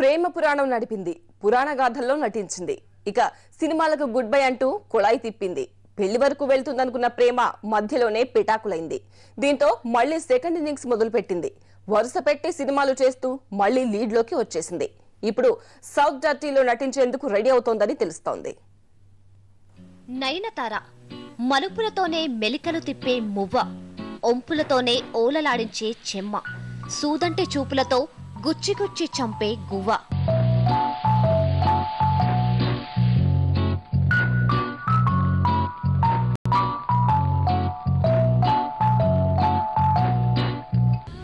ప్రేమ పురాణం నడిపింది, పురాణ గాథల్లో నటించింది. ఇక సినిమాలకు గుడ్ బై అంటూ కొళాయి తిప్పింది. పెళ్లి వరకు వెళ్తుందనుకున్న ప్రేమ మధ్యలోనే పిటాకులైంది. దీంతో మళ్లీ సెకండ్ ఇన్నింగ్స్ మొదలుపెట్టింది. వరుస పెట్టి సినిమాలు చేస్తూ మళ్లీ లీడ్ లోకి వచ్చేసింది. ఇప్పుడు సౌత్ డర్టీలో నటించేందుకు రెడీ అవుతోందని తెలుస్తోంది. నయనతార మలుపులతోనే మెలికలు తిప్పే మువ్వ, ఒంపులతోనే ఓలలాడించే చెమ్మ, సూదంటే చూపులతో గుచ్చి గుచ్చి చంపే గువ్వ.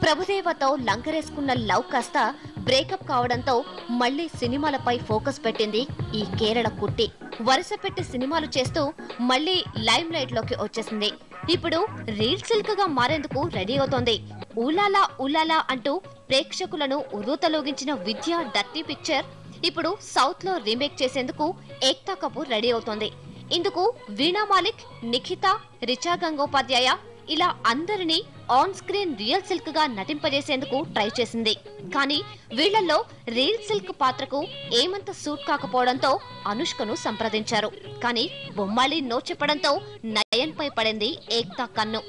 ప్రభుదేవతో లంకరేసుకున్న లవ్ కాస్త బ్రేకప్ కావడంతో మళ్లీ సినిమాలపై ఫోకస్ పెట్టింది ఈ కేరళ కుట్టి. వరుస పెట్టి సినిమాలు చేస్తూ మళ్లీ లైమ్ లైట్ లోకి వచ్చేసింది. ఇప్పుడు రీల్ సిల్క్ గా మారేందుకు రెడీ అవుతోంది. ఉలాలా ఉలాలా అంటూ ప్రేక్షకులను ఉర్రూతలోగించిన విద్య డర్టీ పిక్చర్ ఇప్పుడు సౌత్ లో రీమేక్ చేసేందుకు ఏక్తా కపూర్ రెడీ అవుతోంది. ఇందుకు వీణా మాలిక్, నిఖిత, రిచా గంగోపాధ్యాయ ఇలా అందరినీ ఆన్ స్క్రీన్ రియల్ సిల్క్ గా నటింపజేసేందుకు ట్రై చేసింది. కానీ వీళ్లలో రియల్ సిల్క్ పాత్రకు ఏమంత సూట్ కాకపోవడంతో అనుష్కను సంప్రదించారు. కానీ బొమ్మాళి నో చెప్పడంతో నయన్ పై పడింది ఏక్తా కన్ను.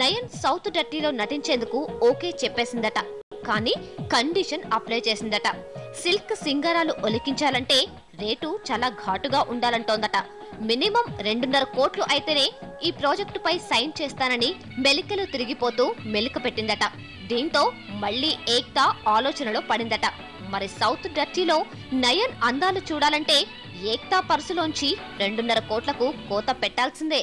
నయన్ సౌత్ డర్టీలో నటించేందుకు ఓకే చెప్పేసిందట. కానీ కండిషన్ అప్లై చేసిందట. సిల్క్ సింగారాలు ఒలికించాలంటే రేటు చాలా ఘాటుగా ఉండాలంటోందట. మినిమం 2.5 కోట్లు అయితేనే ఈ ప్రాజెక్టుపై సైన్ చేస్తానని మెలికలు తిరిగిపోతూ మెలిక పెట్టిందట. దీంతో మళ్లీ ఏక్తా ఆలోచనలో పడిందట. మరి సౌత్ డర్టీలో నయన్ అందాలు చూడాలంటే ఏక్తా పర్సులోంచి 2.5 కోట్లకు కోత పెట్టాల్సిందే.